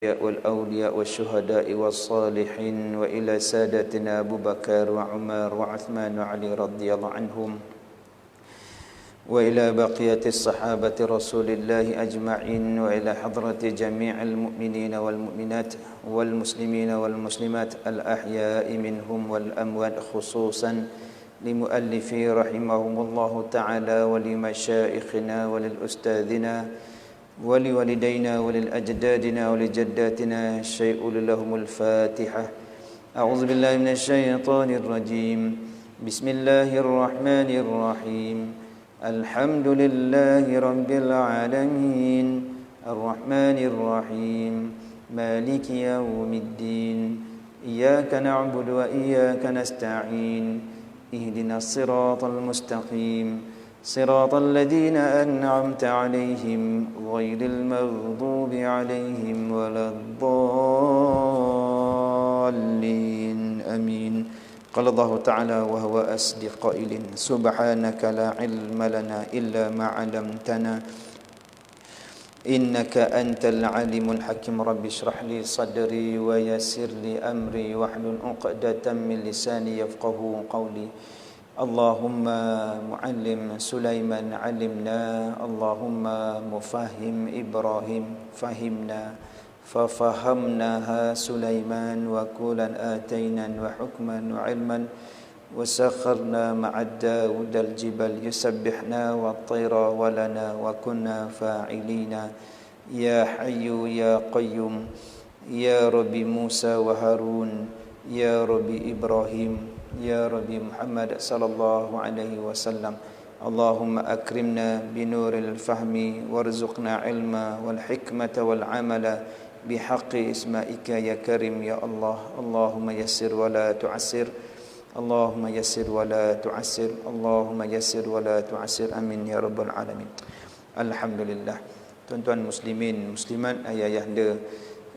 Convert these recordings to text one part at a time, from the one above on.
والأولياء والشهداء والصالحين وإلى سادتنا أبو بكر وعمر وعثمان وعلي رضي الله عنهم وإلى بقية الصحابة رسول الله أجمعين وإلى حضرة جميع المؤمنين والمؤمنات والمسلمين والمسلمات الأحياء منهم والأموات خصوصا لمؤلفي رحمهم الله تعالى ولمشائخنا وللأستاذنا ولوالدينا وللأجدادنا ولجداتنا الشيء لهم الفاتحة. أعوذ بالله من الشيطان الرجيم. بسم الله الرحمن الرحيم. الحمد لله رب العالمين الرحمن الرحيم مالك يوم الدين إياك نعبد وإياك نستعين اهدنا الصراط المستقيم صراط الذين أنعمت عليهم غير المغضوب عليهم ولا الضالين آمين. قال الله تعالى وهو أصدق قائل سبحانك لا علم لنا إلا ما علمتنا إنك أنت العليم الحكيم. رب اشرح لي صدري ويسر لي أمري واحلل عقدة من لساني يفقه قولي. اللهم معلم سليمان علمنا اللهم مفهم إبراهيم فهمنا ففهمناها سليمان وكلا آتينا وحكما وعلما وسخرنا مع داود الجبل يسبحنا والطير ولنا وكنا فاعلين. يا حي يا قيوم يا رب موسى وهارون يا رب إبراهيم يا رب محمد صلى الله عليه وسلم. اللهم أكرمنا بنور الفهم وارزقنا علما والحكمة والعمل بحق اسمائك يا كريم يا الله. اللهم يسر ولا تعسر اللهم يسر ولا تعسر اللهم يسر ولا تعسر آمين يا رب العالمين. Alhamdulillah. Tuan-tuan muslimin muslimat, ayah-ayahanda,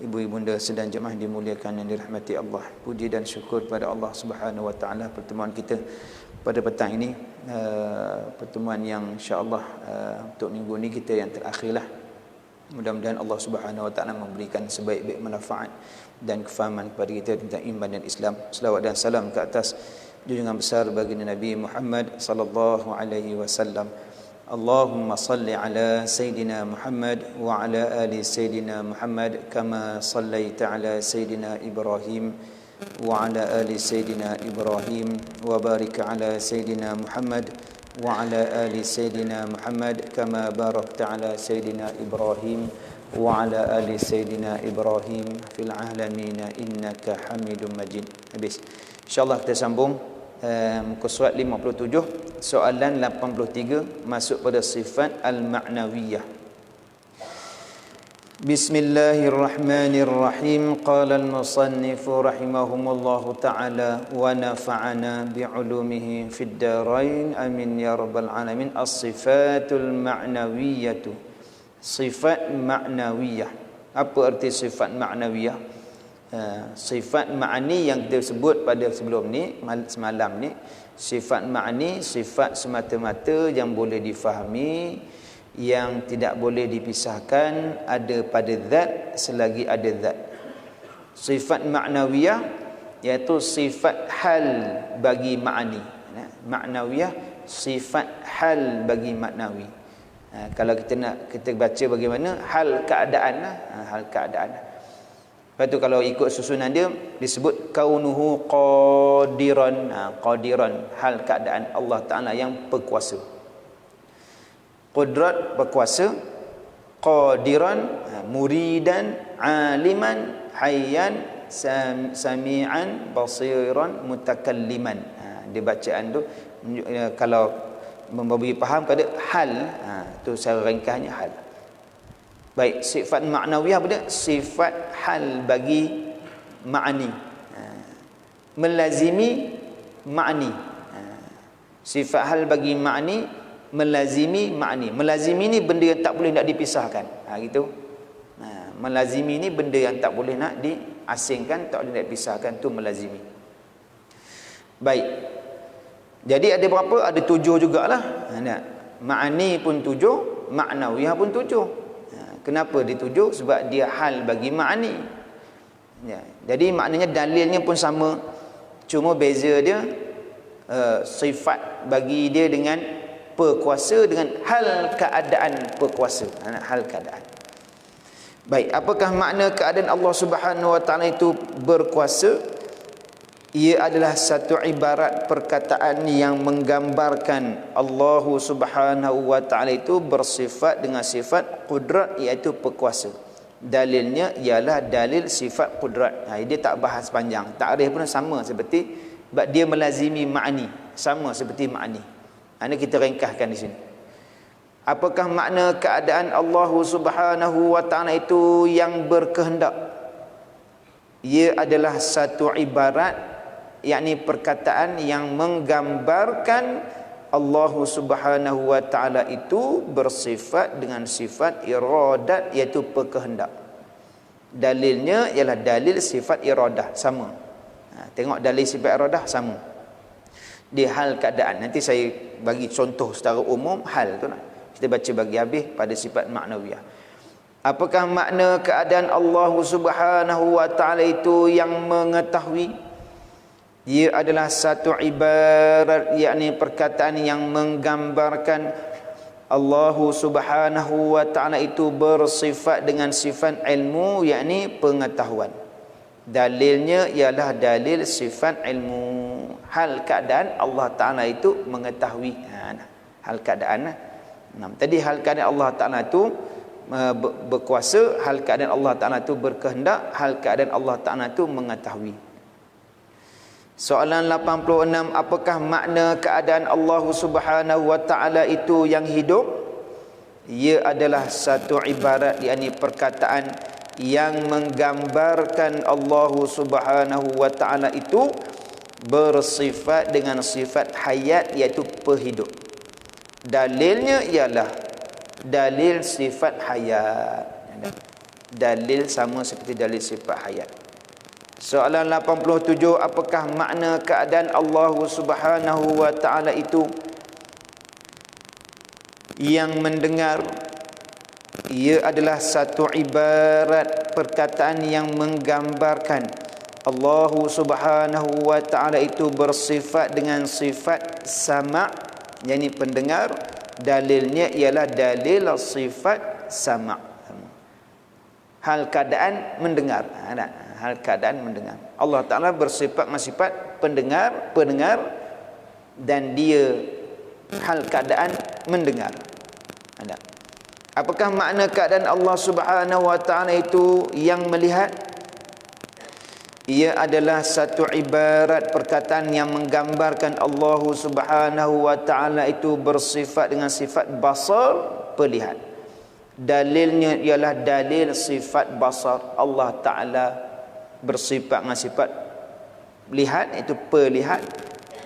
ibu-ibunda sedang jemaah dimuliakan yang dirahmati Allah. Puji dan syukur kepada Allah Subhanahu wa taala, pertemuan kita pada petang ini pertemuan yang insya-Allah untuk minggu ini kita yang terakhirlah. Mudah-mudahan Allah Subhanahu wa taala memberikan sebaik-baik manfaat dan kefahaman kepada kita tentang iman dan Islam. Selawat dan salam ke atas junjungan besar baginda Nabi Muhammad sallallahu alaihi wasallam. Allahumma salli ala Sayyidina Muhammad wa ala ali Sayyidina Muhammad kama sallaita ala Sayyidina Ibrahim wa ala ali Sayyidina Ibrahim wa barik ala Sayyidina Muhammad wa ala ali Sayyidina Muhammad kama barakta ala Sayyidina Ibrahim wa ala ali Sayyidina Ibrahim fil alamin innaka Hamidum Majid. Habis. InsyaAllah kita sambung muka surat 57, soalan 83 masuk pada sifat al-ma'nawiyah. Bismillahirrahmanirrahim. Qala al-musannif rahimahumullahu ta'ala wa nafa'ana bi'ulumihi fid darain amin ya rabbal alamin. As-sifatul ma'nawiyatu. Sifat ma'nawiyah. Apa arti sifat ma'nawiyah? Sifat ma'ani yang kita sebut pada sebelum ni, semalam ni, sifat ma'ani, sifat semata-mata yang boleh difahami, yang tidak boleh dipisahkan, ada pada zat selagi ada zat. Sifat ma'nawiyah iaitu sifat hal bagi ma'ani. Ma'nawiyah sifat hal bagi maknawi. Kalau kita baca bagaimana hal keadaan, hal keadaan. Lepas tu kalau ikut susunan dia disebut kaunuhu qadiran. Qadiran, hal keadaan Allah Ta'ala yang berkuasa. Qudrat, berkuasa. Qadiran, muridan, aliman, hayyan, sami'an, basiran, mutakalliman. Dia bacaan tu kalau memberi faham pada hal, tu secara ringkasnya hal. Baik, sifat ma'nawiyah apa dia? Sifat hal bagi ma'ani. Melazimi ma'ani. Sifat hal bagi ma'ani, melazimi ma'ani. Melazimi ni benda yang tak boleh nak dipisahkan. Gitu. Melazimi ni benda yang tak boleh nak diasingkan, tak boleh nak dipisahkan, tu melazimi. Baik. Jadi ada berapa? Ada 7 jugalah. Ma'ani pun 7, ma'nawiyah pun 7. Kenapa dituju? Sebab dia hal bagi ma'ni. Ya. Jadi maknanya dalilnya pun sama. Cuma beza dia sifat bagi dia dengan perkuasa dengan hal keadaan perkuasa. Hal keadaan. Baik, apakah makna keadaan Allah Subhanahu wa taala itu berkuasa? Ia adalah satu ibarat perkataan yang menggambarkan Allah Subhanahu wa taala itu bersifat dengan sifat qudrat, iaitu perkuasa. Dalilnya ialah dalil sifat qudrat. Dia tak bahas panjang. Takrif pun sama seperti sebab dia melazimi ma'ni, sama seperti ma'ni. Ini kita ringkaskan di sini. Apakah makna keadaan Allah Subhanahu wa taala itu yang berkehendak? Ia adalah satu ibarat, yakni perkataan yang menggambarkan Allah Subhanahu wa taala itu bersifat dengan sifat iradat, iaitu berkehendak. Dalilnya ialah dalil sifat iradah, sama. Tengok dalil sifat iradah sama. Di hal keadaan. Nanti saya bagi contoh secara umum hal tu lah. Kita baca bagi habis pada sifat maknawiyah. Apakah makna keadaan Allah Subhanahu wa taala itu yang mengetahui? Dia adalah satu ibarat, yakni perkataan yang menggambarkan Allah Subhanahu wa taala itu bersifat dengan sifat ilmu, yakni pengetahuan. Dalilnya ialah dalil sifat ilmu. Hal keadaan Allah taala itu mengetahui. Hal keadaan. Tadi hal keadaan Allah taala itu berkuasa, hal keadaan Allah taala itu berkehendak, hal keadaan Allah taala itu mengetahui. Soalan 86, apakah makna keadaan Allah Subhanahu wa taala itu yang hidup? Ia adalah satu ibarat, yakni perkataan yang menggambarkan Allah Subhanahu wa taala itu bersifat dengan sifat hayat, iaitu perhidup. Dalilnya ialah dalil sifat hayat. Dalil sama seperti dalil sifat hayat. Soalan 87, apakah makna keadaan Allah Subhanahu wa taala itu yang mendengar? Ia adalah satu ibarat perkataan yang menggambarkan Allah Subhanahu wa taala itu bersifat dengan sifat sama', yakni pendengar. Dalilnya ialah dalil sifat sama'. Hal keadaan mendengar. Hal keadaan mendengar. Allah Ta'ala bersifat dengan sifat pendengar dan dia hal keadaan mendengar. Apakah makna keadaan Allah Subhanahu wa taala itu yang melihat? Ia adalah satu ibarat perkataan yang menggambarkan Allah Subhanahu wa taala itu bersifat dengan sifat basar, perlihat. Dalilnya ialah dalil sifat basar. Allah Ta'ala bersifat dengan sifat melihat, itu perlihat.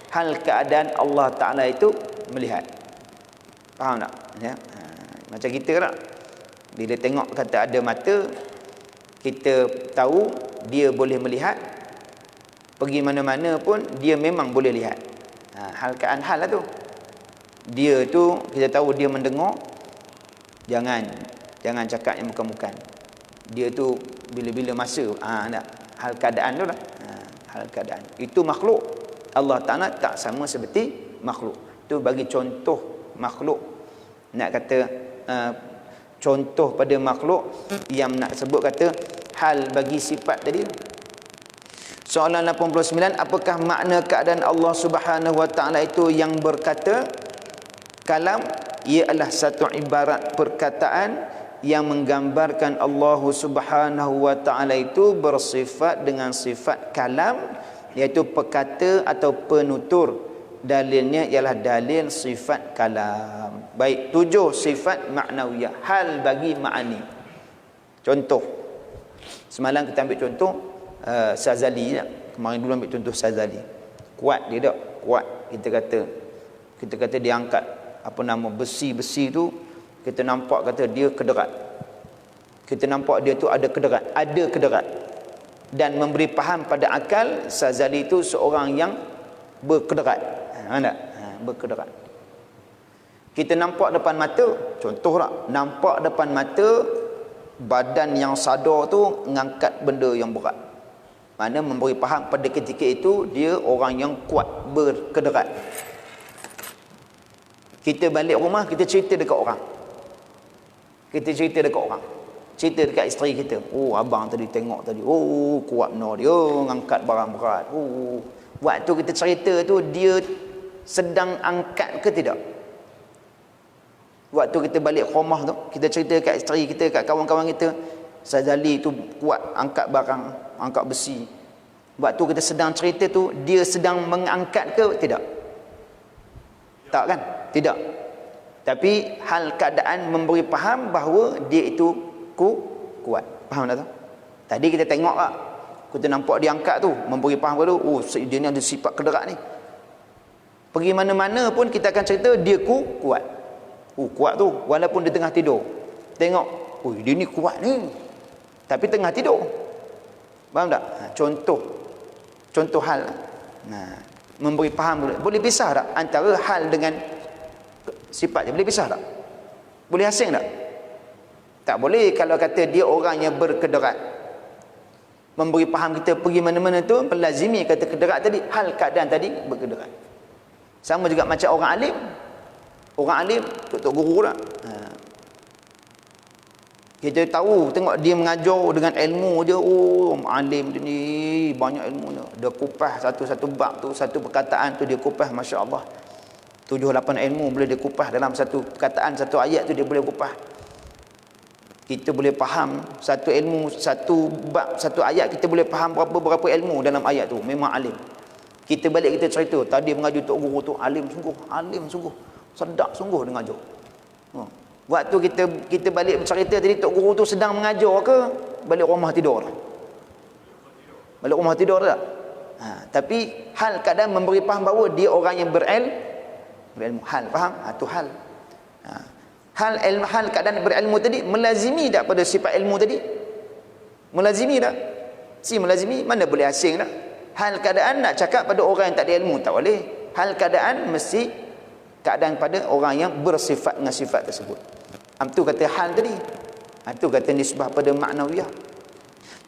Hal keadaan Allah Ta'ala itu melihat. Faham tak? Ya? Macam kita tak? Bila tengok kata ada mata, kita tahu dia boleh melihat. Pergi mana-mana pun dia memang boleh lihat. Hal keadaan hal lah tu. Dia tu kita tahu dia mendengar. Jangan cakap yang bukan-bukan. Dia tu bila-bila masa hal keadaan tu lah. Hal keadaan. Itu makhluk. Allah Ta'ala tak sama seperti makhluk. Tu bagi contoh makhluk. Nak kata contoh pada makhluk yang nak sebut kata hal bagi sifat tadi. Soalan 89, apakah makna keadaan Allah Subhanahu wa taala itu yang berkata? Kalam ia adalah satu ibarat perkataan yang menggambarkan Allah Subhanahu wa taala itu bersifat dengan sifat kalam, iaitu perkata atau penutur. Dalilnya ialah dalil sifat kalam. Baik, 7 sifat maknawiyah, hal bagi ma'ani. Contoh. Semalam kita ambil contoh Sazali. Kemarin dulu ambil contoh Sazali. Kuat dia tak? Kuat. Kita kata dia angkat besi-besi tu, kita nampak kata dia kederat. Kita nampak dia tu ada kederat. Dan memberi faham pada akal Sazali itu seorang yang berkederat. Berkederat. Kita nampak depan mata, contoh tak, nampak depan mata badan yang sadar tu mengangkat benda yang berat. Mana memberi faham pada ketika itu dia orang yang kuat, berkederat. Kita balik rumah, kita cerita dekat orang. Kita cerita dekat orang. Cerita dekat isteri kita. Oh, abang tadi tengok tadi. Oh, kuat benar dia. Angkat barang berat. Oh, waktu kita cerita tu, dia sedang angkat ke tidak? Waktu kita balik rumah tu, kita cerita kat isteri kita, kat kawan-kawan kita, Sazali tu kuat angkat barang, angkat besi. Waktu kita sedang cerita tu, dia sedang mengangkat ke tidak? Tak kan? Tidak. Tapi hal keadaan memberi faham bahawa dia itu kuat. Faham tak tu? Tadi kita tengok lah, kita nampak dia angkat tu, memberi faham tu, oh dia ni ada sifat kederat ni. Pergi mana-mana pun kita akan cerita dia kuat. Oh kuat tu, walaupun dia tengah tidur. Tengok, oh dia ni kuat ni, tapi tengah tidur. Faham tak? Contoh hal. Memberi faham. Boleh pisah tak antara hal dengan sifat dia? Boleh pisah tak? Boleh asing tak? Tak boleh. Kalau kata dia orang yang berkederat, memberi faham kita pergi mana-mana tu melazimi kata kederat tadi, hal keadaan tadi berkederat. Sama juga macam orang alim. Orang alim, tok guru tak? Kita tahu, tengok dia mengajar dengan ilmu dia. Oh, alim dia ni banyak ilmu dia. Dia kupas satu-satu bab tu, satu perkataan tu dia kupas, masya-Allah. 7-8 ilmu boleh dia kupas dalam satu perkataan, satu ayat tu dia boleh kupas. Kita boleh faham satu ilmu, satu bab, satu ayat, kita boleh faham berapa ilmu dalam ayat tu. Memang alim. Kita balik kita cerita, tadi mengajar tok guru tu alim sungguh, sedap sungguh dia mengajar. Waktu kita balik bercerita tadi, tok guru tu sedang mengajar ke balik rumah tidur? Balik rumah tidur tak? Tapi hal keadaan memberi faham bahawa dia orang yang berilmu. Hal faham? Tu hal. Hal keadaan berilmu tadi melazimi tak pada sifat ilmu tadi? Melazimi tak? Melazimi, mana boleh asing tak? Hal keadaan nak cakap pada orang yang tak ada ilmu, tak boleh. Hal keadaan mesti keadaan pada orang yang bersifat dengan sifat tersebut. Itu kata hal tadi. Itu kata nisbah pada ma'nawiyah.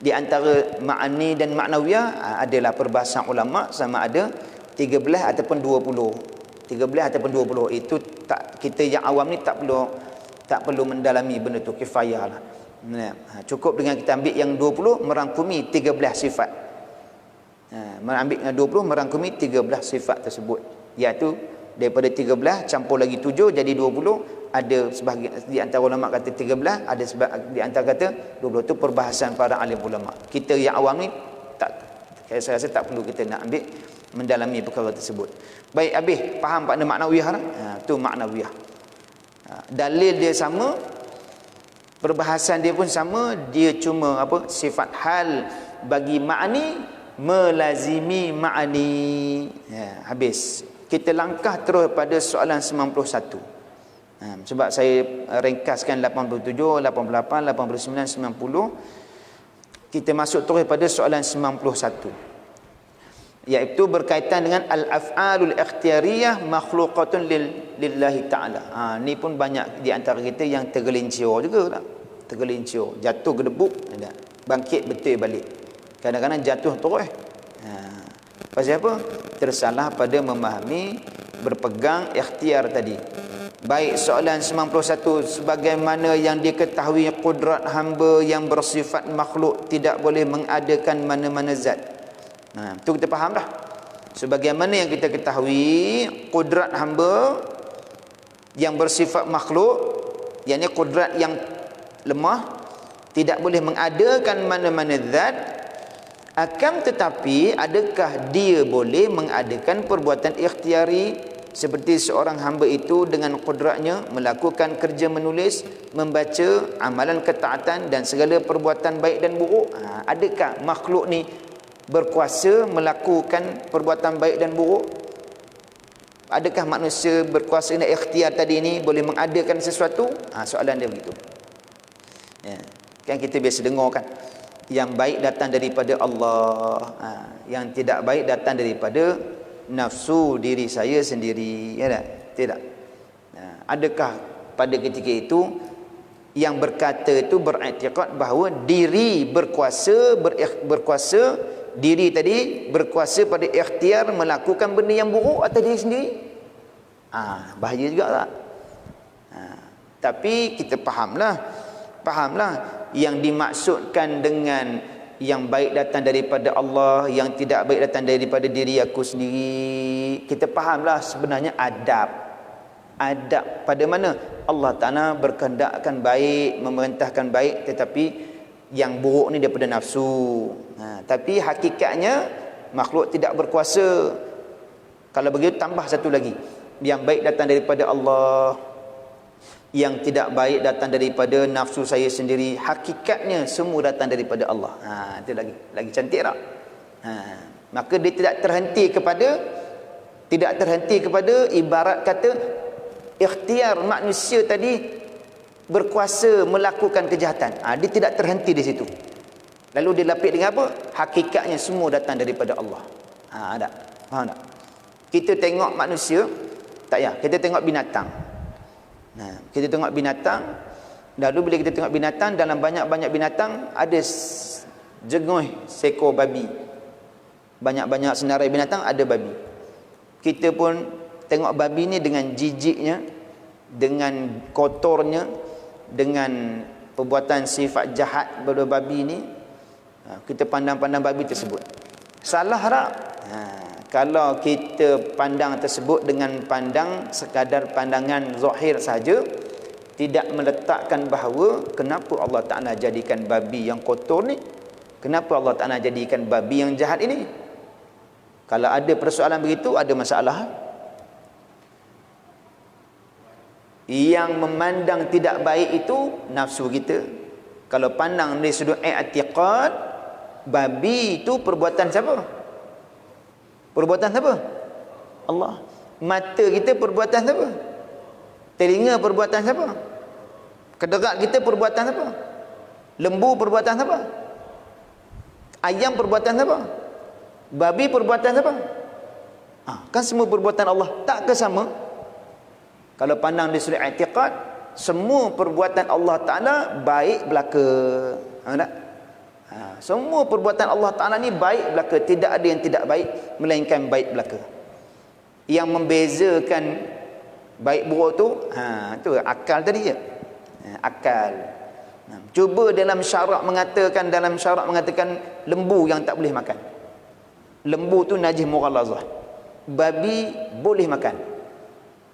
Di antara ma'ani dan ma'nawiyah adalah perbahasan ulama, sama ada 13 ataupun 20. 13 ataupun 20 itu tak, kita yang awam ni tak perlu mendalami benda tu, kifayah lah. Cukup dengan kita ambil yang 20 merangkumi 13 sifat. Mengambil yang 20 merangkumi 13 sifat tersebut, iaitu daripada 13 campur lagi 7 jadi 20. Ada sebahagian di antara ulama kata 13, ada di antara kata 20. Itu perbahasan para alim ulama. Kita yang awam ni tak, saya rasa tak perlu kita nak ambil mendalami perkara tersebut. Baik, habis faham makna maknawiyah dah. Tu maknawiyah. Dalil dia sama, perbahasan dia pun sama, dia cuma apa? Sifat hal bagi ma'ni melazimi ma'ni. Habis. Kita langkah terus pada soalan 91. Sebab saya ringkaskan 87, 88, 89, 90. Kita masuk terus pada soalan 91, iaitu berkaitan dengan al-af'alul ikhtiyariyah makhluqatun lillahi ta'ala. Ni pun banyak di antara kita yang tergelincir juga tak? Tergelincir, jatuh ke debuk, bangkit betul balik. Kadang-kadang jatuh terus. Pasal apa? Tersalah pada memahami, berpegang ikhtiar tadi. Baik soalan 91, sebagaimana yang diketahui kudrat hamba yang bersifat makhluk tidak boleh mengadakan mana-mana zat. Itu kita faham dah. Sebagaimana yang kita ketahui kudrat hamba yang bersifat makhluk, yakni kudrat yang lemah, tidak boleh mengadakan mana-mana zat. Akan tetapi adakah dia boleh mengadakan perbuatan ikhtiari, seperti seorang hamba itu dengan kudratnya melakukan kerja menulis, membaca, amalan ketaatan dan segala perbuatan baik dan buruk? Adakah makhluk ni berkuasa melakukan perbuatan baik dan buruk? Adakah manusia berkuasa dan ikhtiar tadi ni boleh mengadakan sesuatu? Soalan dia begitu. Kan kita biasa dengar kan, yang baik datang daripada Allah, yang tidak baik datang daripada nafsu diri saya sendiri, ya tak? Tidak. Adakah pada ketika itu Yang berkata itu beriktikad bahawa diri berkuasa, diri tadi berkuasa pada ikhtiar melakukan benda yang buruk atas diri sendiri. Bahaya juga tak? Tapi kita fahamlah yang dimaksudkan dengan yang baik datang daripada Allah, yang tidak baik datang daripada diri aku sendiri. Kita fahamlah sebenarnya adab pada mana Allah Ta'ala berkehendakkan baik, memerintahkan baik, tetapi yang buruk ni daripada nafsu. Tapi hakikatnya makhluk tidak berkuasa. Kalau begitu tambah satu lagi, yang baik datang daripada Allah, yang tidak baik datang daripada nafsu saya sendiri. Hakikatnya semua datang daripada Allah. Itu lagi cantik tak? Maka dia tidak terhenti kepada ibarat kata ikhtiar manusia tadi berkuasa melakukan kejahatan. Dia tidak terhenti di situ. Lalu dia lapik dengan apa? Hakikatnya semua datang daripada Allah. Tak? Faham tak? Kita tengok manusia, tak ya? Kita tengok binatang. Kita tengok binatang. Lalu bila kita tengok binatang, dalam banyak-banyak binatang ada jenggoh seekor babi. Banyak-banyak senarai binatang ada babi. Kita pun tengok babi ni dengan jijiknya, dengan kotornya, dengan perbuatan sifat jahat pada babi ni, kita pandang-pandang babi tersebut. Salah tak? Kalau kita pandang tersebut dengan sekadar pandangan zahir saja, tidak meletakkan bahawa kenapa Allah Ta'ala jadikan babi yang kotor ni, kenapa Allah Ta'ala jadikan babi yang jahat ini. Kalau ada persoalan begitu, ada masalah. Yang memandang tidak baik itu nafsu kita. Kalau pandang dari sudut i'tiqad, babi itu perbuatan siapa? Perbuatan siapa? Allah. Mata kita perbuatan siapa? Telinga perbuatan siapa? Kederak kita perbuatan siapa? Lembu perbuatan siapa? Ayam perbuatan siapa? Babi perbuatan siapa? Kan semua perbuatan Allah. Tak ke sama? Kalau pandang dari sudut i'tiqad, semua perbuatan Allah Ta'ala baik belaka. Tak? Semua perbuatan Allah Ta'ala ni baik belaka. Tidak ada yang tidak baik, melainkan baik belaka. Yang membezakan baik buruk tu, tu akal tadi je. Akal. Cuba dalam syarak mengatakan lembu yang tak boleh makan. Lembu tu najis mughalazah. Babi boleh makan.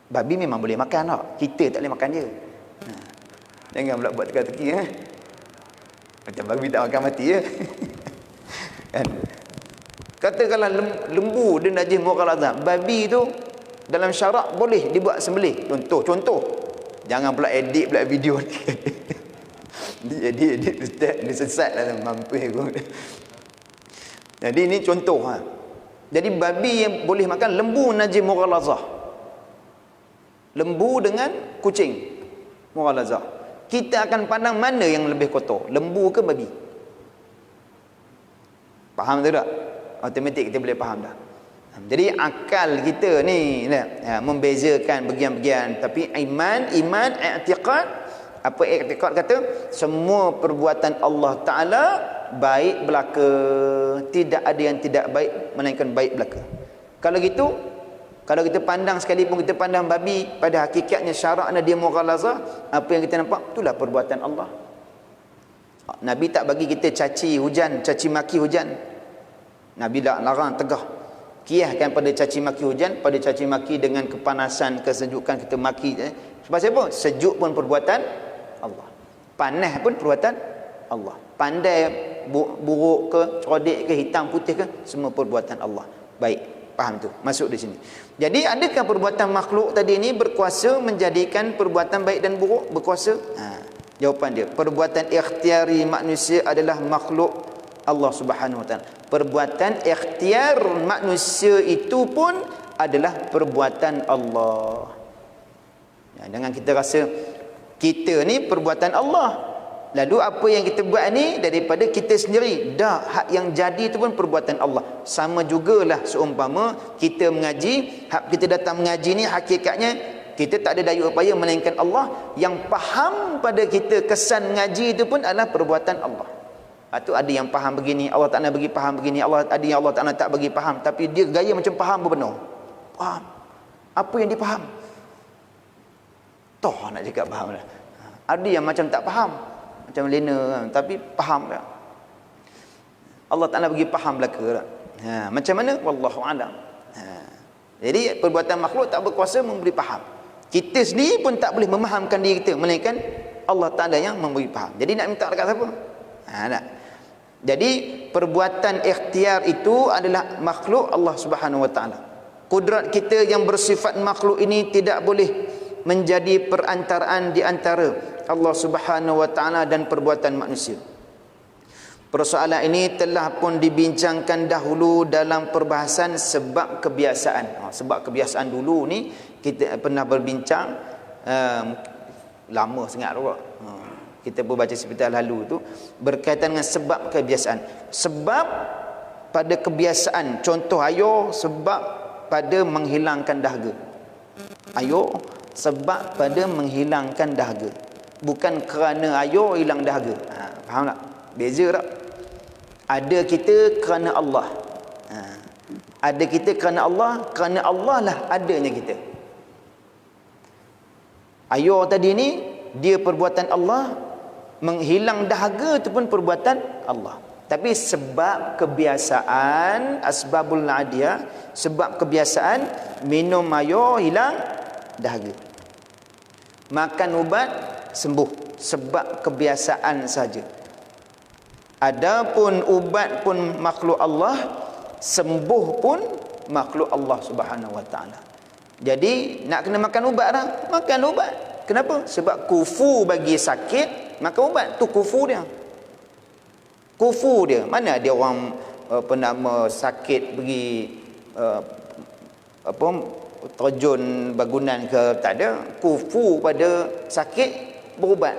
Babi memang boleh makan tak? Kita tak boleh makan dia. Jangan pula buat teka-teki. Macam babi tak makan mati ya. Kan? Katakanlah lembu dia najis mughalazah. Babi tu dalam syarak boleh dibuat sembelih. Contoh. Jangan pula edit pula video ni. Edit ustaz dia sesatlah mampu aku. Jadi ini contoh. Jadi babi yang boleh makan, lembu najis mughalazah. Lembu dengan kucing mughalazah. Kita akan pandang mana yang lebih kotor, lembu ke babi? Faham tak? Automatik kita boleh faham dah. Jadi akal kita ni membezakan bagian-bagian. Tapi iman, i'tiqad, apa i'tiqad kata? Semua perbuatan Allah Ta'ala baik belaka. Tidak ada yang tidak baik, melainkan baik belaka. Kalau gitu, kalau kita pandang sekalipun kita pandang babi, pada hakikatnya syaraknya dia mughalazah, apa yang kita nampak itulah perbuatan Allah. Nabi tak bagi kita caci maki hujan. Nabi tak larang, tegah. Kiaskan pada caci maki hujan, pada caci maki dengan kepanasan, kesejukan kita maki. Sebab siapa? Sejuk pun perbuatan Allah. Panas pun perbuatan Allah. Pandai buruk ke, cerdik ke, hitam putih ke, semua perbuatan Allah. Baik. Faham tu? Masuk di sini. Jadi adakah perbuatan makhluk tadi ni berkuasa menjadikan perbuatan baik dan buruk? Berkuasa? Jawapan dia, perbuatan ikhtiari manusia adalah makhluk Allah Subhanahu Wa Taala. Perbuatan ikhtiar manusia itu pun adalah perbuatan Allah. Jangan kita rasa kita ni perbuatan Allah. Lalu apa yang kita buat ni daripada kita sendiri. Dah, hak yang jadi itu pun perbuatan Allah. Sama jugalah seumpama kita mengaji, hak kita datang mengaji ni hakikatnya Kita tak ada daya upaya melainkan Allah. Yang faham pada kita kesan ngaji itu pun adalah perbuatan Allah. Itu ada yang faham begini, Allah Ta'ala bagi faham begini, ada yang Allah Ta'ala tak bagi faham, tapi dia gaya macam faham benar. Faham. Apa yang dia faham? Toh nak cakap faham lah. Ada yang macam tak faham, macam lena, tapi faham tak? Allah Ta'ala bagi faham belaka. Macam mana? Wallahu a'lam. Jadi perbuatan makhluk tak berkuasa memberi faham. Kita sendiri pun tak boleh memahamkan diri kita, melainkan Allah Ta'ala yang memberi faham. Jadi nak minta dekat siapa? Nak. Jadi perbuatan ikhtiar itu adalah makhluk Allah Subhanahu Wa Ta'ala. Kudrat kita yang bersifat makhluk ini tidak boleh menjadi perantaraan di antara Allah Subhanahu Wa Ta'ala dan perbuatan manusia. Persoalan ini telah pun dibincangkan dahulu dalam perbahasan sebab kebiasaan. Sebab kebiasaan dulu ni kita pernah berbincang lama sangat juga. Kita pun baca sebentar lalu tu berkaitan dengan sebab kebiasaan. Sebab pada kebiasaan, contoh ayo sebab pada menghilangkan dahaga. Ayo sebab pada menghilangkan dahaga. Bukan kerana ayo hilang dahaga. Faham tak? Beza tak? Ada kita kerana Allah. Ada kita kerana Allah lah adanya kita. Ayo tadi ni dia perbuatan Allah, menghilang dahaga itu pun perbuatan Allah. Tapi sebab kebiasaan, asbabul adiyah, sebab kebiasaan minum air hilang dahaga. Makan ubat sembuh, sebab kebiasaan saja. Adapun ubat pun makhluk Allah, sembuh pun makhluk Allah Subhanahu Wa Ta'ala. Jadi nak kena makan ubat dah, makan ubat. Kenapa? Sebab kufu bagi sakit, makan ubat tu kufu dia. Kufu dia. Mana ada orang penama sakit pergi terjun bangunan ke, tak ada. Kufu pada sakit berubat.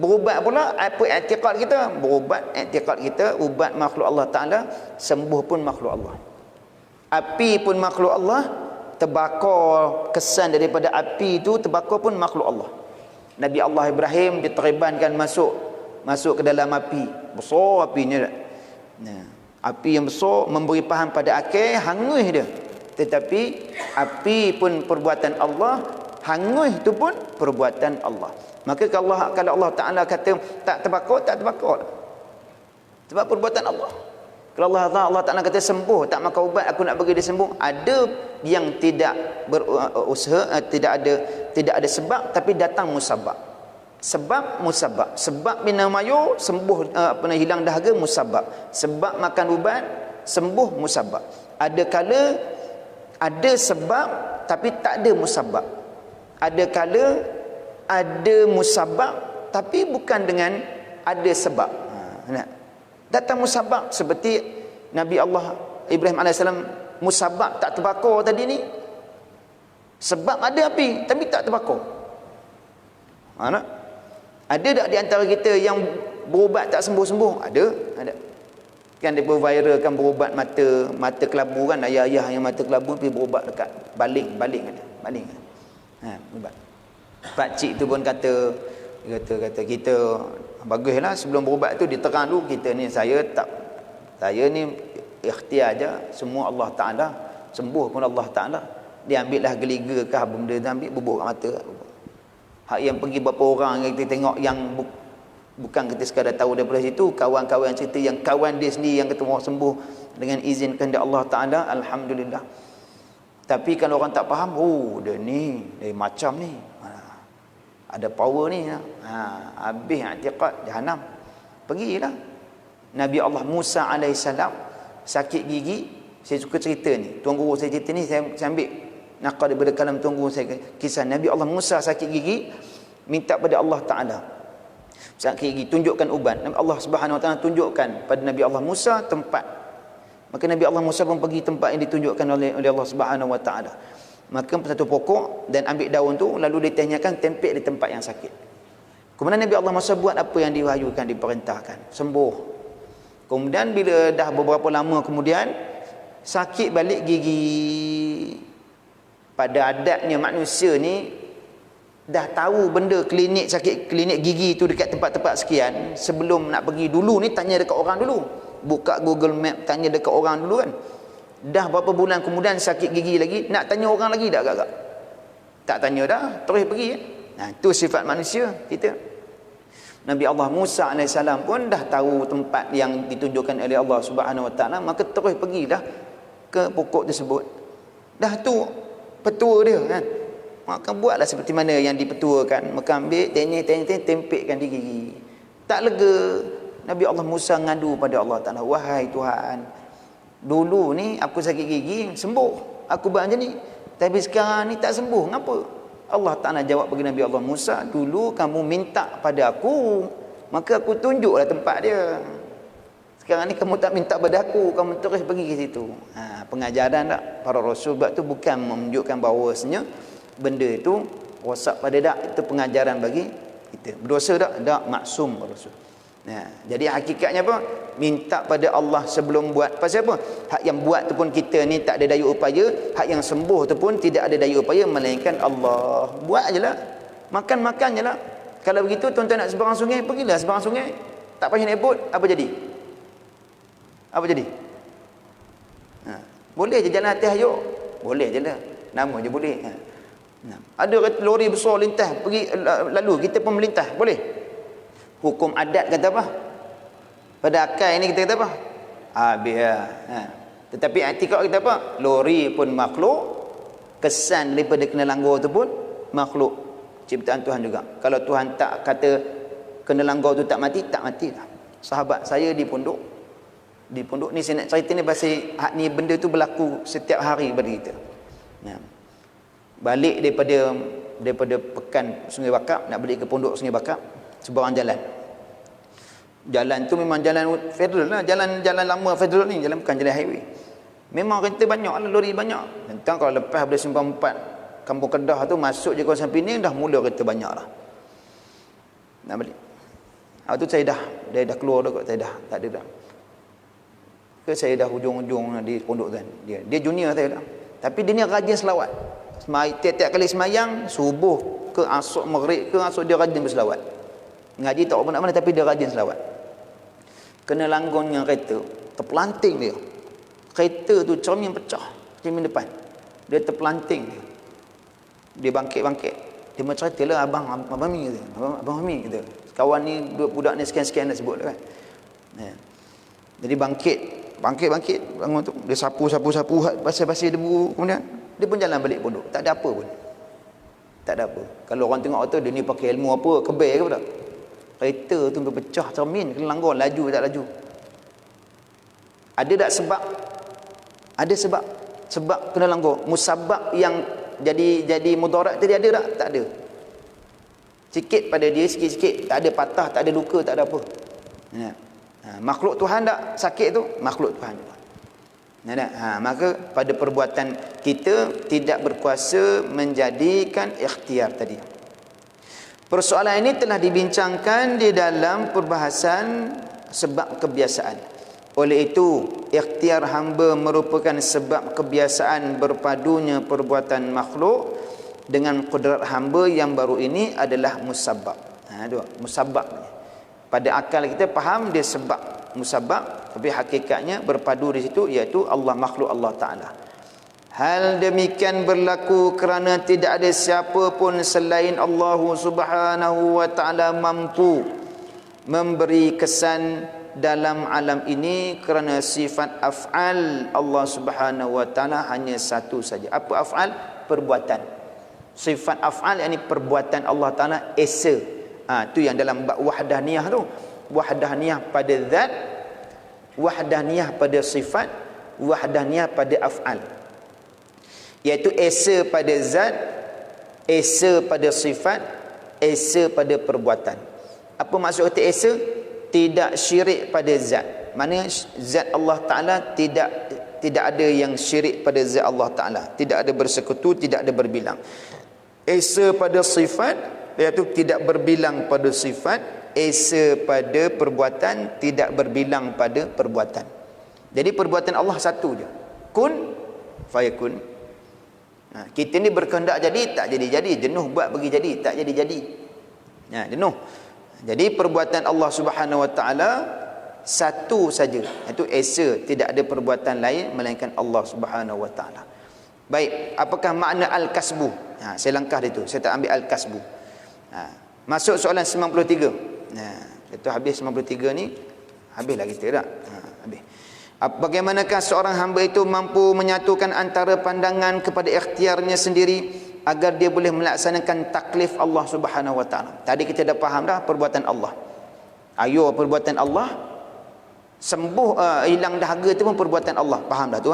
Berubat pula apa i'tiqad kita? Berubat i'tiqad kita, ubat makhluk Allah Ta'ala, sembuh pun makhluk Allah. Api pun makhluk Allah, terbakar, kesan daripada api itu terbakar pun makhluk Allah. Nabi Allah Ibrahim diterbangkan masuk ke dalam api. Besar apinya. Api yang besar memberi paham pada akal, hangus dia. Tetapi api pun perbuatan Allah, hangus itu pun perbuatan Allah. Maka kalau Allah Ta'ala kata tak terbakar. Sebab perbuatan Allah. Kalau Allah Ta'ala kata sembuh, tak makan ubat, aku nak bagi dia sembuh. Ada yang tidak berusaha, tidak ada sebab, tapi datang musabab. Sebab musabab. Sebab minum air sembuh, hilang dahaga, musabab. Sebab makan ubat sembuh, musabab. Ada kala ada sebab tapi tak ada musabab. Ada kala ada musabab tapi bukan dengan ada sebab. Datang musabab seperti Nabi Allah Ibrahim AS, musabab tak terbakar tadi ni. Sebab ada api tapi tak terbakar. Ada tak di antara kita yang berubat tak sembuh-sembuh? Ada. Kan dia viralkan berubat mata kelabu kan, ayah-ayah yang mata kelabu pergi berubat dekat baling ubat. Pak cik tu pun kata kita baguslah sebelum berubat tu diterang dulu kita ni, saya ni ikhtiar aja, semua Allah Ta'ala, sembuh pun Allah Ta'ala. Dia ambil lah geliga kah benda dia ambil bubuk kat mata. Hak yang pergi berapa orang yang kita tengok yang bukan kita sekadar tahu daripada situ, kawan-kawan cerita yang kawan dia sendiri yang kata orang sembuh dengan izin kehendak Allah Ta'ala, alhamdulillah. Tapi kalau orang tak faham, dia ni dia macam ni, ada power ni, habis i'tiqad jahanam, pergilah. Nabi Allah Musa alaihissalam sakit gigi. Saya suka cerita ni, tuan guru saya cerita ni, saya ambil nakal daripada kalam tuan guru saya, kisah Nabi Allah Musa sakit gigi, minta pada Allah Ta'ala sakit gigi, tunjukkan ubat. Allah Subhanahu Wa Ta'ala tunjukkan pada Nabi Allah Musa tempat. Maka Nabi Allah Musa pun pergi tempat yang ditunjukkan oleh Allah Subhanahu Wa Ta'ala. Maka satu pokok dan ambil daun tu, lalu ditanyakan tempel di tempat yang sakit. Kemudian Nabi Allah Musa buat apa yang diwahyukan, diperintahkan, sembuh. Kemudian bila dah beberapa lama kemudian sakit balik gigi. Pada adatnya manusia ni dah tahu benda klinik sakit klinik gigi tu dekat tempat-tempat sekian, sebelum nak pergi dulu ni tanya dekat orang dulu. Buka Google Map, tanya dekat orang dulu kan. Dah berapa bulan kemudian sakit gigi lagi, nak tanya orang lagi dah agak-agak. Tak tanya dah, terus pergi ya. Nah, itu sifat manusia kita. Nabi Allah Musa AS pun dah tahu tempat yang ditunjukkan oleh Allah Subhanahu Wa Taala, maka terus pergilah ke pokok tersebut. Dah tu petua dia kan. Maka buatlah seperti mana yang dipetuakan. Maka ambil tempekkan di gigi. Tak lega. Nabi Allah Musa ngadu pada Allah Ta'ala, wahai Tuhan, dulu ni aku sakit gigi sembuh, aku buat macam ni, tapi sekarang ni tak sembuh, kenapa? Allah Ta'ala jawab bagi Nabi Allah Musa, dulu kamu minta pada aku, maka aku tunjuklah tempat dia. Sekarang ni kamu tak minta pada aku, kamu terus pergi ke situ. Pengajaran tak para rasul buat tu bukan menunjukkan bahawasanya benda itu rosak pada dak, itu pengajaran bagi kita. Berdosa tak? Tak, maksum rasul. Jadi hakikatnya apa? Minta pada Allah sebelum buat. Pasal apa? Hak yang buat tu pun kita ni tak ada daya upaya, hak yang sembuh tu pun tidak ada daya upaya melainkan Allah. Buat je lah, makan je lah. Kalau begitu tuan-tuan nak seberang sungai, pergilah seberang sungai, tak payah naik bot. Apa jadi? Boleh je jalan atas ayuk, boleh je lah, nama je boleh. Ada lori besar lintas pergi, lalu kita pun melintas, boleh? Hukum adat kata apa? Pada akal ini kita kata apa? Biar. Tetapi i'tikad kita apa? Lori pun makhluk, kesan daripada kena langgar tu pun makhluk ciptaan Tuhan juga. Kalau Tuhan tak kata kena langgar tu tak mati, tak matilah. Sahabat saya di pondok ni, saya nak cerita ni pasal hak ni, benda tu berlaku setiap hari pada kita. Balik daripada pekan Sungai Bakap, nak balik ke pondok Sungai Bakap, seberang jalan tu memang jalan federal lah, jalan lama federal ni, jalan bukan jalan highway. Memang kereta banyak lah, lori banyak. Tentang kalau lepas boleh simpang 4 Kampung Kedah tu, masuk je kawasan Pening, dah mula kereta banyak lah. Nak balik. Tu saya dah keluar dah kot, saya dah tak ada dah. Saya dah hujung-hujung di pondok kan. Dia junior saya dah. Tapi dia ni rajin selawat. Tiap-tiap kali semayang, subuh ke asuk, maghrib ke asuk, dia rajin berselawat. Ngaji tak apa nak mana, tapi dia rajin selawat. Kena langgonnya kereta, terpelanting dia. Kereta tu cermin pecah, cermin depan. Dia terpelanting dia. Dia bangkit. Dia macam cerita lah, abang Hami kata. Abang Hami kata. Kawan ni, budak ni sekian-sekian dah sebut kan. Jadi bangkit bangun tu, dia sapu pasir debu, kemudian dia pun jalan balik pondok. Tak ada apa pun. Tak ada apa. Kalau orang tengok tu, dia ni pakai ilmu apa, kebel ke apa tak? Kereta tu berpecah cermin, kena langgar, laju tak laju. Ada tak sebab? Ada sebab kena langgar. Musabab yang jadi mudarat tadi ada tak? Tak ada. Sikit pada dia, sikit-sikit, tak ada patah, tak ada luka, tak ada apa. Makhluk Tuhan tak sakit tu? Makhluk Tuhan juga. Maka pada perbuatan kita tidak berkuasa menjadikan ikhtiar tadi. Persoalan ini telah dibincangkan di dalam perbahasan sebab kebiasaan. Oleh itu, ikhtiar hamba merupakan sebab kebiasaan berpadunya perbuatan makhluk dengan kudrat hamba yang baru ini adalah musabab. Musabab. Pada akal kita faham dia sebab, musabab, tapi hakikatnya berpadu di situ, iaitu Allah, makhluk Allah Ta'ala. Hal demikian berlaku kerana tidak ada siapa pun selain Allah Subhanahu wa Ta'ala mampu memberi kesan dalam alam ini, kerana sifat af'al Allah Subhanahu wa Ta'ala hanya satu saja. Apa af'al? Perbuatan. Sifat af'al yakni perbuatan Allah Ta'ala esa. Tu yang dalam bab wahdaniyah tu. Wahdaniyah pada zat, wahdaniyah pada sifat, wahdaniyah pada af'al. Iaitu esa pada zat, esa pada sifat, esa pada perbuatan. Apa maksud kata esa? Tidak syirik pada zat. Maksudnya zat Allah Ta'ala tidak ada yang syirik pada zat Allah Ta'ala. Tidak ada bersekutu, tidak ada berbilang. Esa pada sifat, iaitu tidak berbilang pada sifat. Esa pada perbuatan, tidak berbilang pada perbuatan. Jadi perbuatan Allah satu je. Kun fayakun. Kita ni berkehendak jadi, tak jadi-jadi. Jenuh buat bagi jadi, tak jadi-jadi. Jenuh. Jadi perbuatan Allah Subhanahu Wa Taala satu saja, iaitu esa, tidak ada perbuatan lain melainkan Allah Subhanahu Wa Taala. Baik, apakah makna al-kasbu? Saya langkah dia tu. Saya tak ambil al-kasbu. Masuk soalan 93. Itu habis 93 ni, habislah kita tak? Habis. Bagaimanakah seorang hamba itu mampu menyatukan antara pandangan kepada ikhtiarnya sendiri agar dia boleh melaksanakan taklif Allah Subhanahu Wa Taala? Tadi kita dah faham dah perbuatan Allah. Ayo perbuatan Allah, sembuh hilang dahaga itu pun perbuatan Allah. Faham dah tu?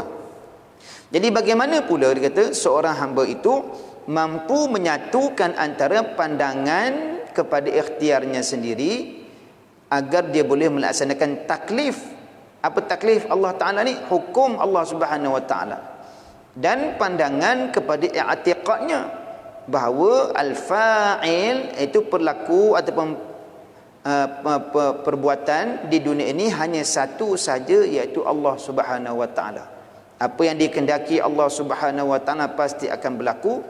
Jadi bagaimana pula dia kata seorang hamba itu mampu menyatukan antara pandangan kepada ikhtiarnya sendiri agar dia boleh melaksanakan taklif. Apa taklif Allah Ta'ala ni? Hukum Allah Subhanahu Wa Ta'ala. Dan pandangan kepada i'tiqadnya bahawa al-fa'il itu berlaku ataupun perbuatan di dunia ini hanya satu saja, iaitu Allah Subhanahu Wa Ta'ala. Apa yang dikehendaki Allah Subhanahu Wa Ta'ala pasti akan berlaku,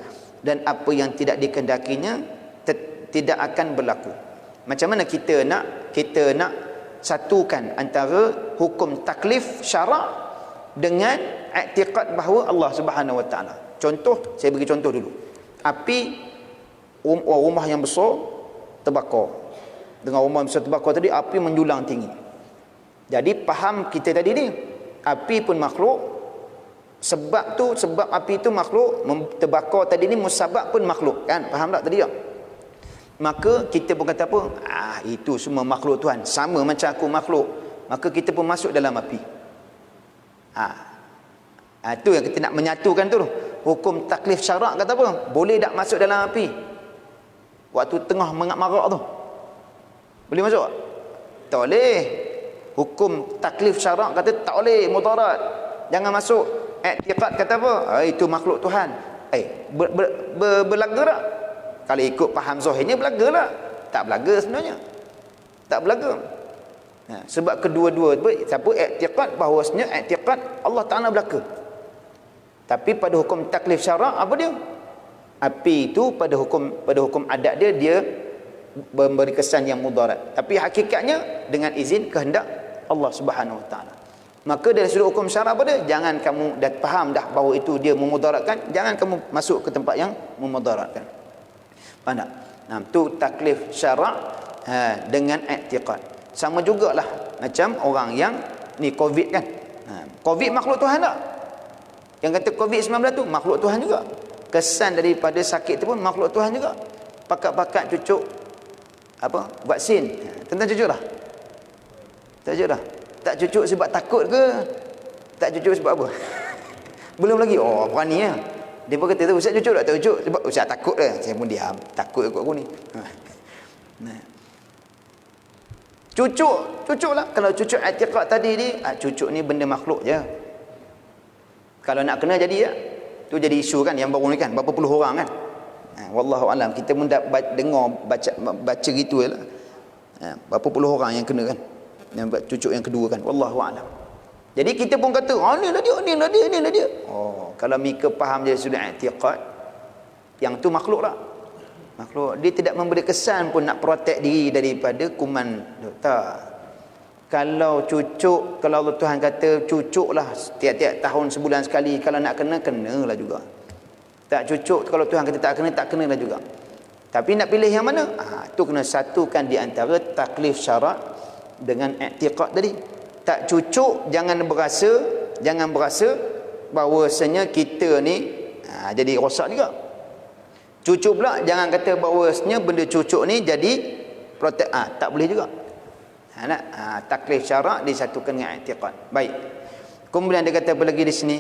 dan apa yang tidak dikehendakinya tidak akan berlaku. Macam mana kita nak satukan antara hukum taklif syarak dengan i'tiqad bahawa Allah Subhanahu Wa Ta'ala? Contoh, saya bagi contoh dulu. Api rumah yang besar terbakar. Dengan rumah yang besar terbakar tadi, api menjulang tinggi. Jadi faham kita tadi ni, api pun makhluk. Sebab api itu makhluk, terbakar tadi ni musabab pun makhluk, kan? Faham tak tadi tak? Maka kita pun kata apa? Itu semua makhluk Tuhan, sama macam aku makhluk. Maka kita pun masuk dalam api. Itu yang kita nak menyatukan tu. Hukum taklif syarak kata apa? Boleh tak masuk dalam api waktu tengah mengat-marak tu? Boleh masuk tak? Tak boleh. Hukum taklif syarak kata tak boleh, mudarat, jangan masuk. I'tiqad kata apa? Itu makhluk Tuhan. Berlaga tak? Kalau ikut faham zahirnya berlaga tak? Tak berlaga sebenarnya. Tak berlaga. Sebab kedua-dua siapa i'tiqad bahawasanya i'tiqad Allah Ta'ala berlaku. Tapi pada hukum taklif syarak apa dia? Api itu pada hukum adat dia memberi kesan yang mudarat. Tapi hakikatnya dengan izin kehendak Allah Subhanahu Wa Ta'ala. Maka dari sudut hukum syarak apa dia? Jangan kamu dah faham dah bahawa itu dia memudaratkan, jangan kamu masuk ke tempat yang memudaratkan. Faham tak? Itu taklif syarak dengan i'tiqad. Sama jugalah macam orang yang ni COVID kan. COVID makhluk Tuhan tak? Yang kata COVID-19 tu makhluk Tuhan juga. Kesan daripada sakit tu pun makhluk Tuhan juga. Pakat-pakat cucuk vaksin. Tentang cucuk dah? Tak cucuk dah? Tak cucuk sebab takut ke? Tak cucuk sebab apa? Belum lagi. Berani ya. Dia pun kata tu, Ustaz cucuk tak? Tak cucuk sebab Ustaz takut ke? Saya pun diam. Takut ikut aku ni. Cucuk lah. Kalau cucuk i'tiqad tadi ni, cucuk ni benda makhluk je. Kalau nak kena jadi ya. Tu jadi isu kan yang baru ni kan. Berapa puluh orang kan. Wallahu alam. Kita pun dah dengar baca gitu je lah. Berapa puluh orang yang kena kan. Yang cucuk yang kedua kan. Wallahu alam. Jadi kita pun kata, ni lah dia. Kalau mereka faham dari sudut i'tiqad, yang tu makhluk tak? Makhluk. Dia tidak memberi kesan pun nak protect diri daripada kuman. Tak. Kalau cucuk, kalau Allah Tuhan kata cucuk lah tiap-tiap tahun sebulan sekali, kalau nak kenalah juga. Tak cucuk, kalau Tuhan kata tak kenalah juga. Tapi nak pilih yang mana? Tu kena satukan di antara taklif syarak dengan i'tiqad tadi. Tak cucuk, jangan berasa bahawasanya kita ni jadi rosak juga. Cucuk pula jangan kata bahawasanya benda cucuk ni jadi protek. Tak boleh juga. Taklif syarak disatukan dengan i'tiqad. Baik. Kemudian dia kata apa lagi di sini?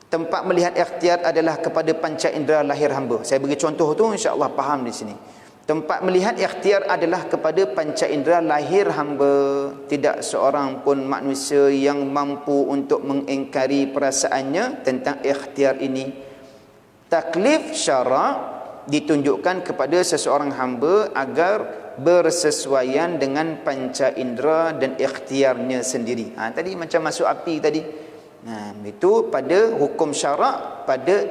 Tempat melihat ikhtiar adalah kepada panca indera lahir hamba. Saya bagi contoh tu insya-Allah faham di sini. Tempat melihat ikhtiar adalah kepada panca indera lahir hamba. Tidak seorang pun manusia yang mampu untuk mengingkari perasaannya tentang ikhtiar ini. Taklif syarak ditunjukkan kepada seseorang hamba agar bersesuaian dengan panca indera dan ikhtiarnya sendiri. Tadi macam masuk api tadi. Itu pada hukum syarak, pada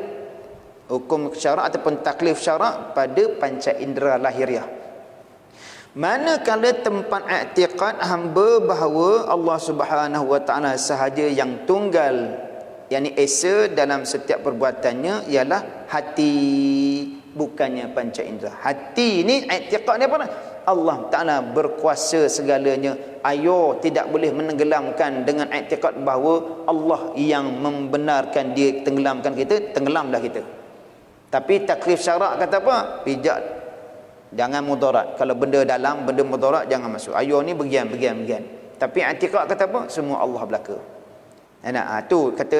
Hukum syarak ataupun taklif syarak pada panca indera lahiriah. Manakala tempat i'tiqad hamba bahawa Allah Subhanahu wa taala sahaja yang tunggal, yakni esa dalam setiap perbuatannya ialah hati, bukannya panca indera. Hati ni i'tiqad ni apa? Allah Taala berkuasa segalanya. Ayo tidak boleh menenggelamkan dengan i'tiqad bahawa Allah yang membenarkan dia tenggelamkan kita, tenggelamlah kita. Tapi taklif syarak kata apa? Pijak, jangan mudarat. Kalau benda dalam, benda mudarat jangan masuk. Ayo ni bagian. Tapi i'tiqad kata apa? Semua Allah belaka. Tu kata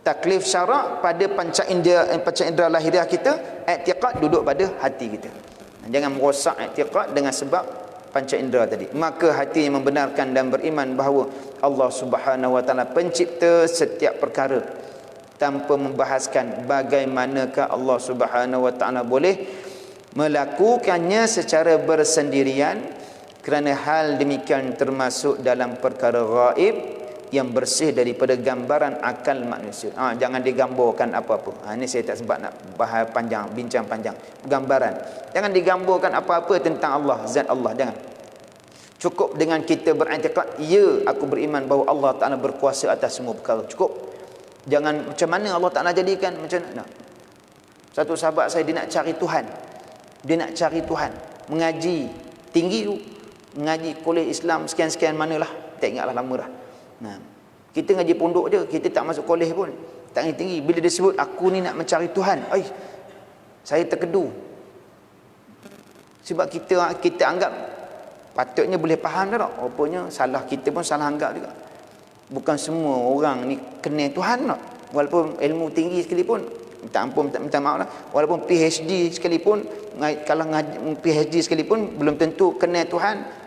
taklif syarak pada panca indera lahiriah kita, i'tiqad duduk pada hati kita. Jangan merosak i'tiqad dengan sebab panca indera tadi. Maka hati yang membenarkan dan beriman bahawa Allah Subhanahu wa taala pencipta setiap perkara, tanpa membahaskan bagaimanakah Allah Subhanahu wa taala boleh melakukannya secara bersendirian, kerana hal demikian termasuk dalam perkara ghaib yang bersih daripada gambaran akal manusia. Jangan digambarkan apa-apa. Ini saya tak sempat nak bahas panjang, bincang panjang. Gambaran. Jangan digambarkan apa-apa tentang Allah, zat Allah. Jangan. Cukup dengan kita beriktikad, ya, aku beriman bahawa Allah Ta'ala berkuasa atas semua perkara. Cukup. Jangan macam mana Allah Ta'ala jadikan, macam mana. Satu sahabat saya, dia nak cari Tuhan. Dia nak cari Tuhan. Mengaji tinggi tu. Mengaji kolej Islam sekian-sekian manalah. Tak ingatlah lama dah. Kita ngaji pondok je, kita tak masuk kolej pun, tak tinggi. Bila dia sebut aku ni nak mencari Tuhan, saya terkedu. Sebab kita anggap patutnya boleh faham dah tak? Rupanya salah, kita pun salah anggap juga. Bukan semua orang ni kenal Tuhan tak? Walaupun ilmu tinggi sekalipun, minta maaf lah, walaupun PhD sekalipun, kalau PhD sekalipun belum tentu kenal Tuhan.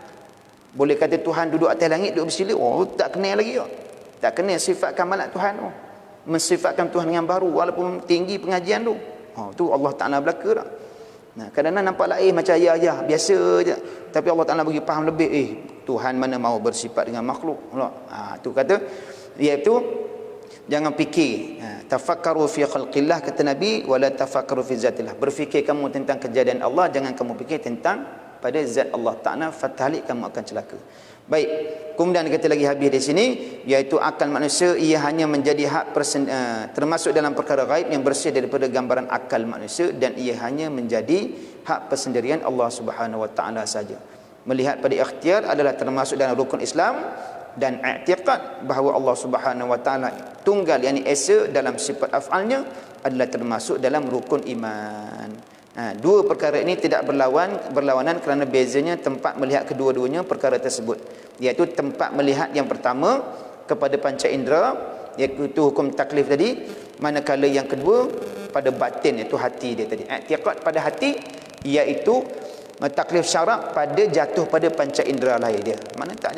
Boleh kata Tuhan duduk atas langit, duduk bersila. Tak kenal lagi. Tak kenal sifat kamalat Tuhan. Mensifatkan Tuhan yang baru walaupun tinggi pengajian tu. Tu Allah Ta'ala belaka tak? Kadang-kadang nampak lain macam ya biasa je. Tapi Allah Ta'ala bagi faham lebih. Tuhan mana mau bersifat dengan makhluk. Tu kata, iaitu jangan fikir. Tafakkaru fi khalqillah, kata Nabi, wala tafakkaru fi zatillah. Berfikir kamu tentang kejadian Allah, jangan kamu fikir tentang pada zat Allah Ta'ala, fatalik kamu akan celaka. Baik, kemudian kata lagi habis di sini, iaitu akal manusia ia hanya menjadi hak termasuk dalam perkara gaib yang bersih daripada gambaran akal manusia, dan ia hanya menjadi hak persendirian Allah Subhanahu wa Ta'ala saja. Melihat pada ikhtiar adalah termasuk dalam rukun Islam, dan i'tiqad bahawa Allah Subhanahu wa Ta'ala tunggal, yakni esa dalam sifat af'alnya, adalah termasuk dalam rukun iman. Dua perkara ini tidak berlawanan kerana bezanya tempat melihat kedua-duanya perkara tersebut, iaitu tempat melihat yang pertama kepada panca indera, iaitu hukum taklif tadi, manakala yang kedua pada batin, iaitu hati dia tadi. I'tiqad pada hati, iaitu taklif syarak pada jatuh pada panca indera lahir dia. Mana tak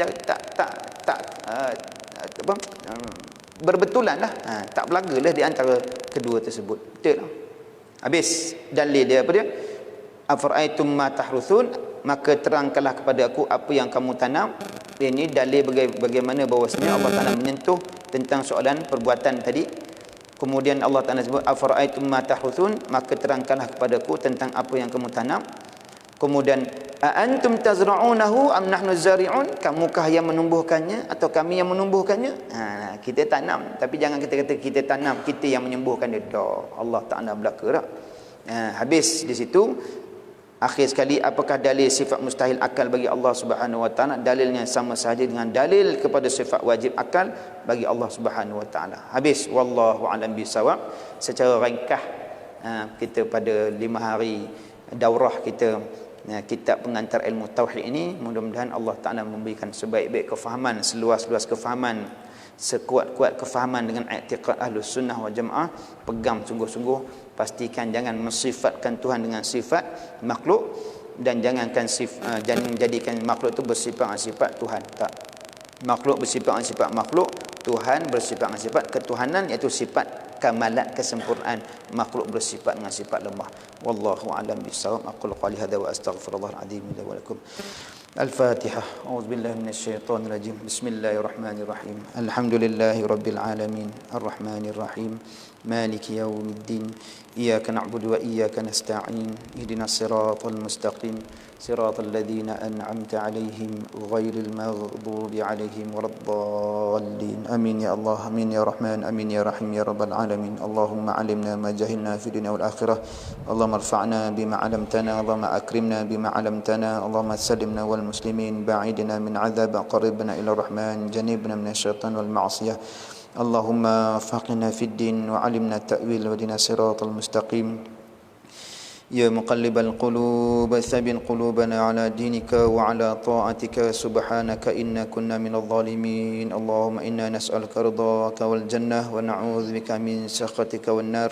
berbetulan lah, tak berlagalah di antara kedua tersebut. Betul tak? Habis dalil dia apa dia? Afara'aitum ma tahruthun, maka terangkanlah kepada aku apa yang kamu tanam. Ini dalil bagaimana bahawasanya Allah Ta'ala menyentuh tentang soalan perbuatan tadi. Kemudian Allah Ta'ala sebut afara'aitum ma tahruthun, maka terangkanlah kepada aku tentang apa yang kamu tanam. Kemudian antum tazra'unahu am nahnu zari'un, kamukah yang menumbuhkannya atau kami yang menumbuhkannya? Kita tanam, tapi jangan kita kata kita tanam, kita yang menyembuhkan dia. Allah Ta'ala belaka tak? Habis di situ. Akhir sekali, apakah dalil sifat mustahil akal bagi Allah Subhanahu wa Ta'ala? Dalilnya sama sahaja dengan dalil kepada sifat wajib akal bagi Allah Subhanahu wa Ta'ala. Habis, wallahu a'lam bisawab. Secara ringkas kita pada 5 hari daurah kita kitab pengantar ilmu tauhid ini, mudah-mudahan Allah Ta'ala memberikan sebaik-baik kefahaman, seluas-luas kefahaman, sekuat-kuat kefahaman dengan i'tiqad Ahlus Sunnah wal Jamaah. Pegang sungguh-sungguh, pastikan jangan mensifatkan Tuhan dengan sifat makhluk, dan jangan jadikan makhluk itu bersifat Tuhan. Tak. Makhluk bersifat makhluk, Tuhan bersifat dengan sifat ketuhanan, iaitu sifat kamalat, kesempurnaan. Makhluk bersifat dengan sifat lemah. Wallahu a'lam bishawab. Aqulu qali hadza wa astaghfirullahal azim li wa lakum. Al-Fatihah. A'udzubillahi minasyaitonirrajim. Bismillahirrahmanirrahim. Alhamdulillahi rabbil alamin. Arrahmanir rahim. Maliki yaumiddin. Iyyaka na'budu wa iyyaka nasta'in. Ihdinas siratal mustaqim. Siratal ladzina an'amta 'alaihim ghairil maghdubi 'alaihim waladdallin. Amin ya Allah, amin ya Rahman, amin ya Rahim ya rabbal alamin. Allahumma 'allimna ma jahilna fid dunya wal akhirah. Allahumma irfa'na bima 'allamtana, Allahumma akrimna bima 'allamtana, Allahumma sallimna wal muslimin, ba'idna min 'adzab, qaribna ila rahman, janibna min syaitan wal ma'siyah. Allahumma faqihna fid din wa 'allimna ta'wil wa dina siratal mustaqim. يا مقلب القلوب ثبت قلوبنا على دينك وعلى طاعتك سبحانك إنا كنا من الظالمين اللهم إنا نسألك رضاك والجنة ونعوذ بك من سخطك والنار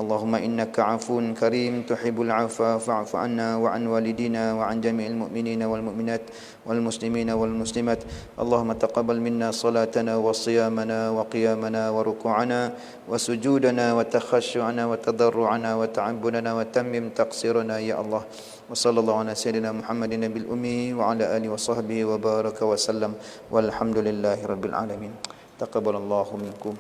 اللهم إنك عفو كريم تحب العفو فاعف عنا وعن والدينا وعن جميع المؤمنين والمؤمنات والمسلمين والمسلمات اللهم تقبل منا صلاتنا وصيامنا وقيامنا وركوعنا وسجودنا وتخشعنا وتضرعنا وتعبدنا وتمم تقصيرنا يا الله وصلى الله على سيدنا محمد النبي الأمي وعلى آله وصحبه وبارك وسلم والحمد لله رب العالمين تقبل الله منكم